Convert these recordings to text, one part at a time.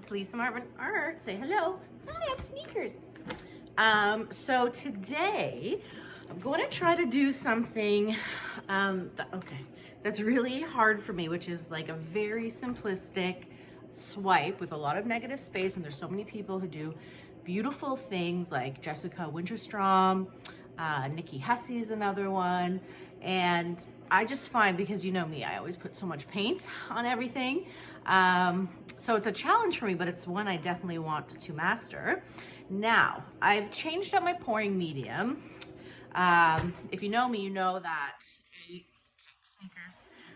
it's Lisa Marvin Art. Say hello. Hi, I'm Sneakers. So today I'm going to try to do something that's really hard for me, which is like a very simplistic swipe with a lot of negative space, and there's so many people who do beautiful things like Jessica Winterstrom, Nikki Hesse is another one, and I just find, because you know me, I always put so much paint on everything, so it's a challenge for me, but it's one I definitely want to master. Now, I've changed up my pouring medium. If you know me, you know that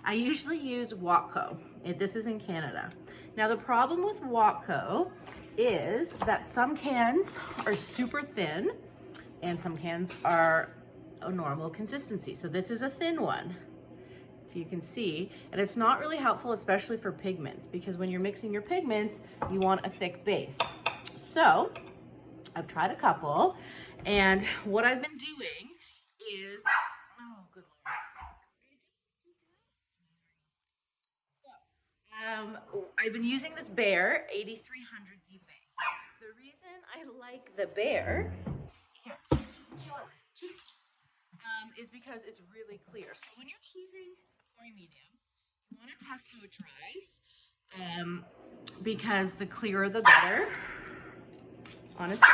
I usually use Watco. This is in Canada. Now, the problem with Watco is that some cans are super thin and some cans are a normal consistency. So this is a thin one, if you can see, and it's not really helpful, especially for pigments, because when you're mixing your pigments, you want a thick base. So I've tried a couple, and what I've been doing is, oh, good Lord. I've been using this Bear 8300 D base. The reason I like the Bear, here, is because it's really clear. So when you're choosing pouring medium, you want to test how it dries, because the clearer the better. Honestly,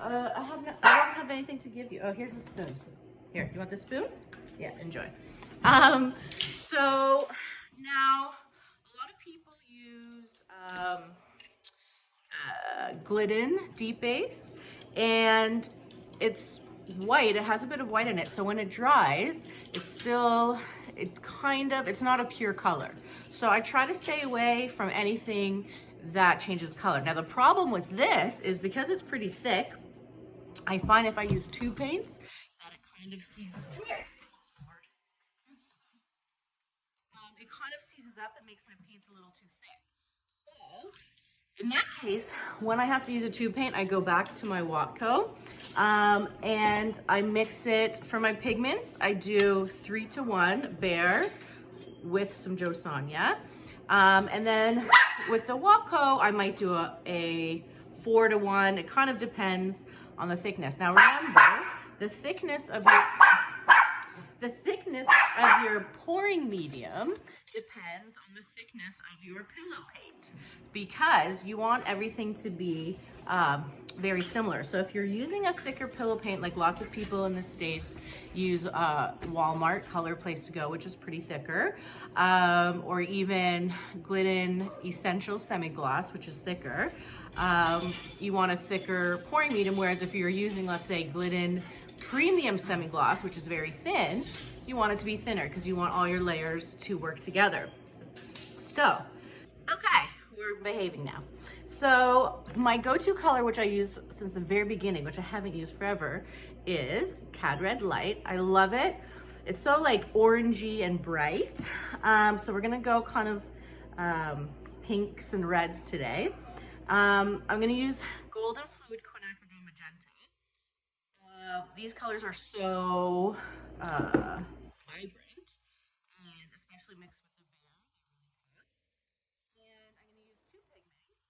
I don't have anything to give you. Oh, here's a spoon. Here, you want the spoon? Yeah, enjoy. So now a lot of people use Glidden Deep Base, and it's white. It has a bit of white in it, so when it dries, it's not a pure color. So I try to stay away from anything that changes color. Now, the problem with this is, because it's pretty thick, I find if I use two paints that it kind of seizes. Come here. It kind of seizes up and makes my paints a little too thick. So in that case, when I have to use a tube paint, I go back to my Watco, and I mix it. For my pigments, I do 3-to-1 Bear with some Jo Sonja. And then with the Watco, I might do a 4-to-1. It kind of depends on the thickness. Now remember, the thickness of your pouring medium depends on the thickness of your pillow paint, because you want everything to be very similar. So if you're using a thicker pillow paint, like lots of people in the States use Walmart Color Place to Go, which is pretty thicker, or even Glidden Essential Semi-Gloss, which is thicker. You want a thicker pouring medium, whereas if you're using, let's say, Glidden Premium Semi-Gloss, which is very thin, you want it to be thinner because you want all your layers to work together. So, okay, we're behaving now. So my go-to color, which I use since the very beginning, which I haven't used forever, is Cad Red Light. I love it. It's so like orangey and bright. So we're gonna go kind of pinks and reds today. I'm gonna use Golden Fluid Quinacridone Magenta. These colors are so vibrant, and especially mixed with the Bear, and I'm going to use two pigments.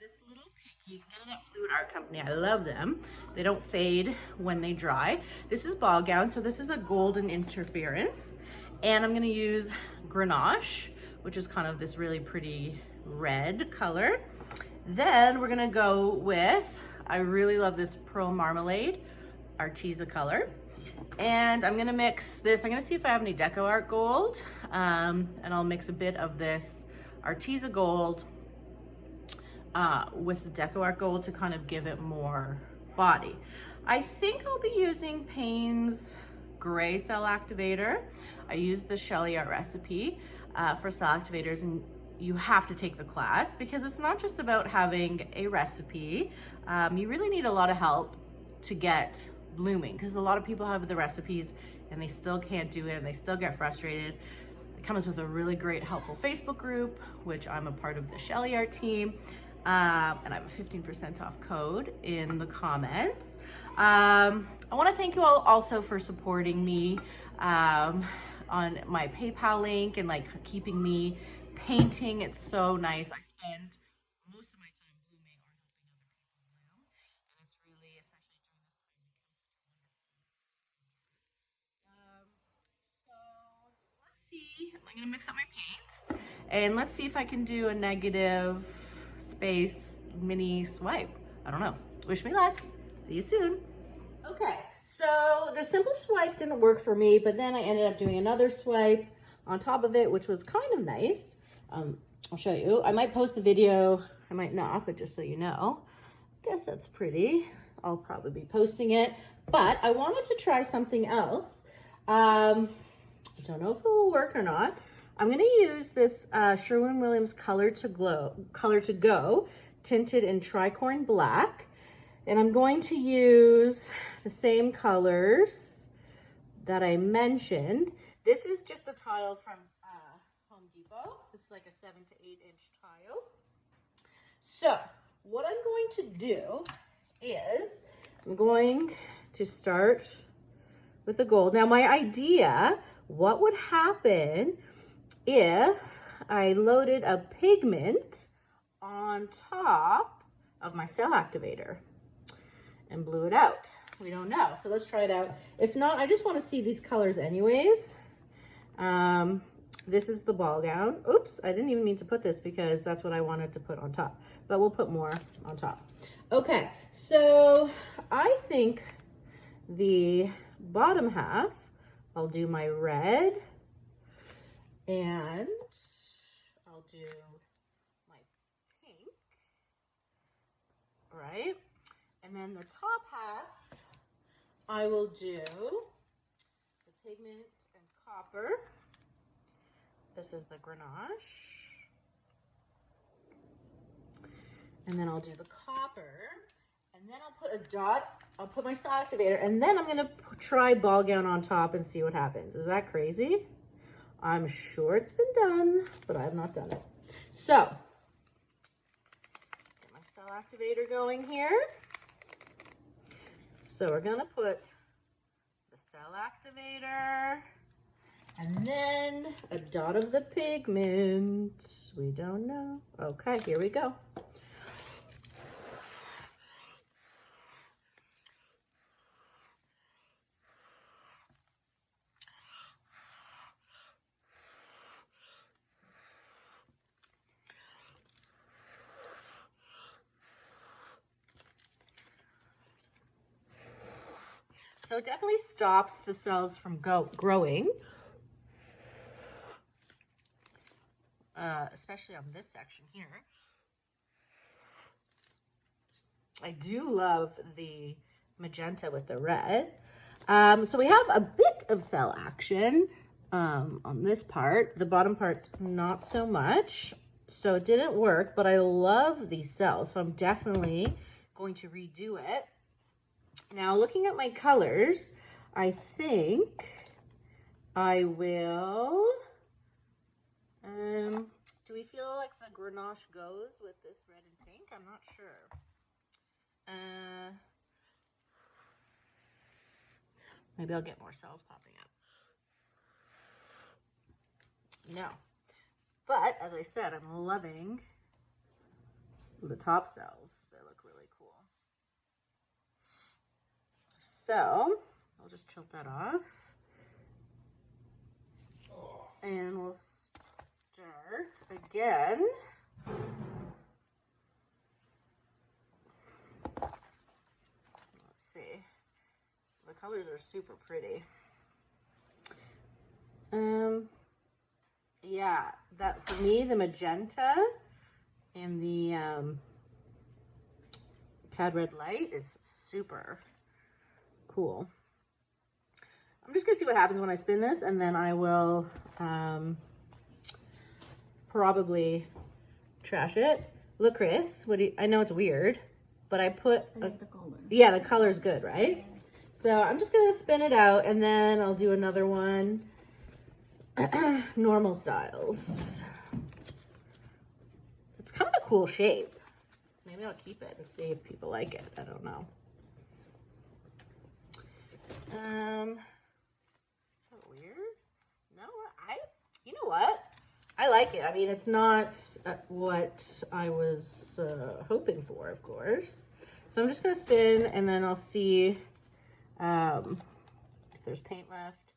This little pink, you can get it at Fluid Art Company. I love them. They don't fade when they dry. This is Ball Gown, so this is a golden interference, and I'm going to use Grenache, which is kind of this really pretty red color. Then we're going to go with, I really love this Pearl Marmalade Arteza color, and I'm gonna mix this. I'm gonna see if I have any Deco Art Gold, and I'll mix a bit of this Arteza Gold with the Deco Art Gold to kind of give it more body. I think I'll be using Payne's Gray Cell Activator. I use the Shelly Art recipe for cell activators, and you have to take the class, because it's not just about having a recipe. You really need a lot of help to get blooming, because a lot of people have the recipes and they still can't do it and they still get frustrated. It comes with a really great helpful Facebook group, which I'm a part of, the Shelly Art team, and I have a 15% off code in the comments. I want to thank you all also for supporting me on my PayPal link and like keeping me painting. It's so nice. I spend most of my I'm gonna mix up my paints and let's see if I can do a negative space mini swipe. I don't know. Wish me luck. See you soon. Okay, so the simple swipe didn't work for me, but then I ended up doing another swipe on top of it, which was kind of nice. I'll show you. I might post the video, I might not, but just so you know. Guess that's pretty. I'll probably be posting it, but I wanted to try something else. I don't know if it will work or not. I'm gonna use this Sherwin-Williams Color to Go tinted in tricorn black, and I'm going to use the same colors that I mentioned. This is just a tile from Home Depot. This is like a 7 to 8 inch tile. So what I'm going to do is I'm going to start with the gold. Now my idea, what would happen if I loaded a pigment on top of my cell activator and blew it out? We don't know, so let's try it out. If not, I just want to see these colors anyways. This is the ball gown. Oops, I didn't even mean to put this because that's what I wanted to put on top, but we'll put more on top. Okay, so I think the bottom half, I'll do my red, and I'll do my pink, right? And then the top half, I will do the pigment and copper. This is the Grenache. And then I'll do the copper. And then I'll put a dot, I'll put my cell activator, and then I'm gonna try ball gown on top and see what happens. Is that crazy? I'm sure it's been done, but I have not done it. So, get my cell activator going here. So we're gonna put the cell activator and then a dot of the pigment. We don't know. Okay, here we go. So it definitely stops the cells from growing, especially on this section here. I do love the magenta with the red. So we have a bit of cell action on this part. The bottom part, not so much. So it didn't work, but I love these cells. So I'm definitely going to redo it. Now, looking at my colors, I think I will, do we feel like the Grenache goes with this red and pink? I'm not sure. Maybe I'll get more cells popping up. No. But, as I said, I'm loving the top cells. They look really cool. So, I'll just tilt that off. And we'll start again. Let's see. The colors are super pretty. Yeah, that for me, the magenta and the Cad Red Light is super cool. I'm just gonna see what happens when I spin this, and then I will probably trash it. Look, Chris, what do you, I know it's weird, but I put I like the color. Yeah, the color's good, right? So I'm just gonna spin it out, and then I'll do another one. Normal styles. It's kind of a cool shape. Maybe I'll keep it and see if people like it. I don't know. Is that weird? No, you know what? I like it. I mean, it's not what I was hoping for, of course. So I'm just gonna spin, and then I'll see if there's paint left.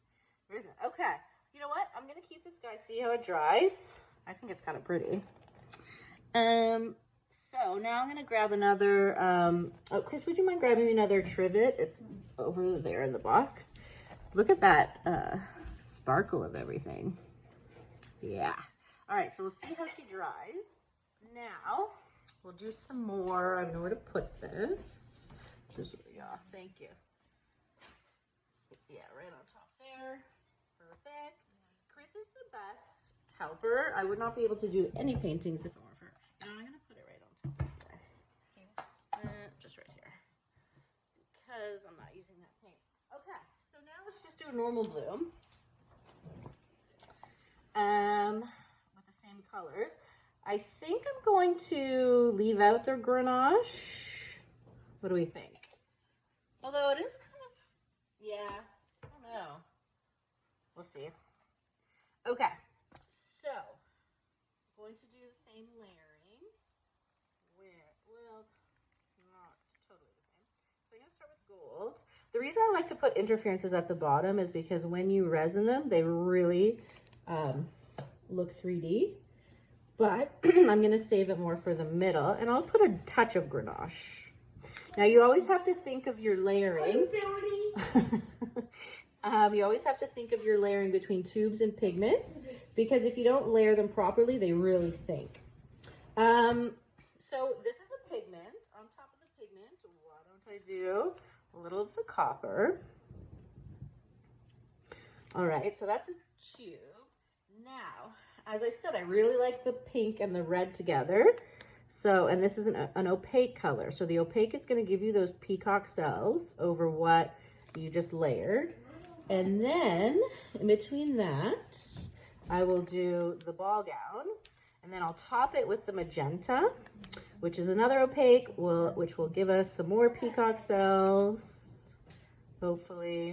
There isn't. Okay. You know what? I'm going to keep this guy, see how it dries. I think it's kind of pretty. So now I'm going to grab another, oh, Chris, would you mind grabbing me another trivet? It's over there in the box. Look at that sparkle of everything. Yeah. All right, so we'll see how she dries. Now, we'll do some more. I know where to put this. Just, yeah, thank you. Yeah, right on top there. Perfect. Chris is the best helper. I would not be able to do any paintings if it weren't for her. Now I'm going to put it right on top of there. Just right here. Because I'm not using that paint. Okay, so now let's just do a normal blue. With the same colors. I think I'm going to leave out their grenache. What do we think? Although it is kind of, yeah, I don't know. We'll see. Okay, so I'm going to do the same layering. Well, not totally the same. So I'm going to start with gold. The reason I like to put interferences at the bottom is because when you resin them, they really look 3D. But I'm going to save it more for the middle, and I'll put a touch of grenache. Now, you always have to think of your layering. You always have to think of your layering between tubes and pigments, because if you don't layer them properly, they really sink. So this is a pigment. On top of the pigment, why don't I do a little of the copper? All right, so that's a tube. Now, as I said, I really like the pink and the red together. So, and this is an opaque color. So the opaque is going to give you those peacock cells over what you just layered. And then in between that, I will do the ball gown. And then I'll top it with the magenta, which is another opaque, which will give us some more peacock cells, hopefully.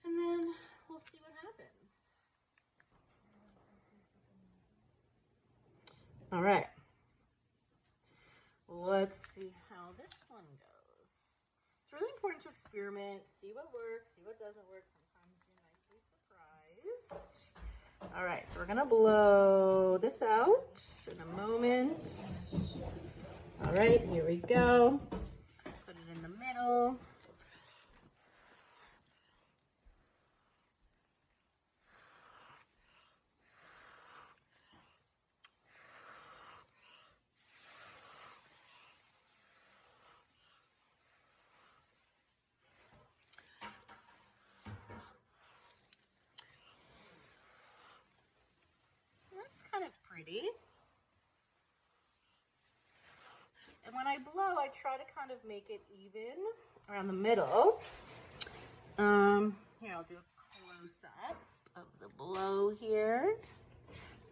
And then we'll see what happens. All right. Let's see how this one goes. It's really important to experiment, see what works, see what doesn't work. Sometimes you're nicely surprised. All right, so we're gonna blow this out in a moment. All right, here we go. Put it in the middle. That's kind of pretty. And when I blow, I try to kind of make it even around the middle. Here, I'll do a close-up of the blow here.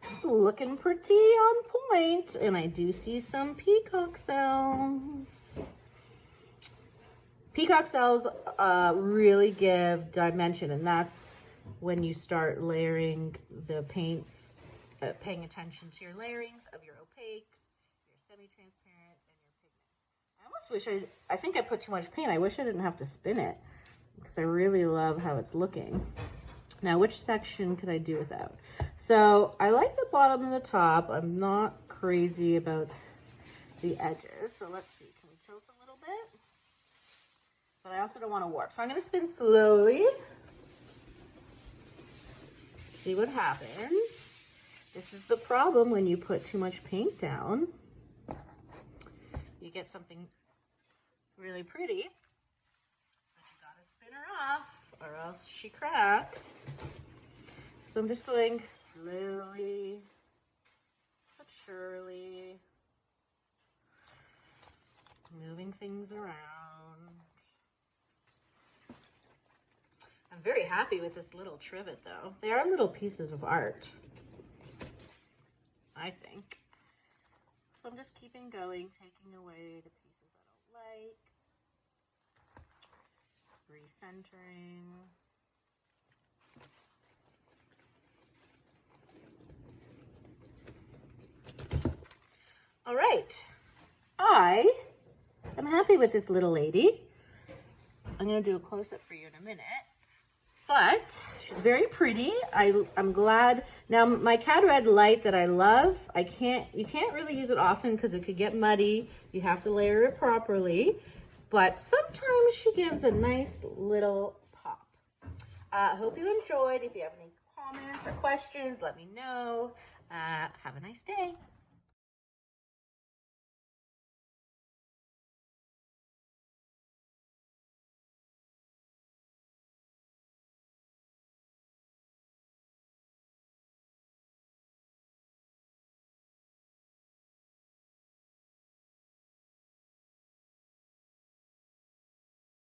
It's looking pretty on point, and I do see some peacock cells. Peacock cells really give dimension, and that's when you start layering the paints, paying attention to your layerings of your opaques, your semi-transparent, and your pigments. I almost wish I think I put too much paint. I wish I didn't have to spin it, because I really love how it's looking. Now, which section could I do without? So I like the bottom and the top. I'm not crazy about the edges. So let's see, can we tilt a little bit? But I also don't want to warp. So I'm going to spin slowly. See what happens. This is the problem when you put too much paint down. You get something really pretty, but you gotta spin her off or else she cracks. So I'm just going slowly but surely, moving things around. I'm very happy with this little trivet though. They are little pieces of art, I think. So I'm just keeping going, taking away the pieces I don't like, recentering. All right, I am happy with this little lady. I'm gonna do a close-up for you in a minute, but but she's very pretty. I'm glad. Now my cat red light that I love, you can't really use it often because it could get muddy. You have to layer it properly, but sometimes she gives a nice little pop. I hope you enjoyed. If you have any comments or questions, let me know. Have a nice day.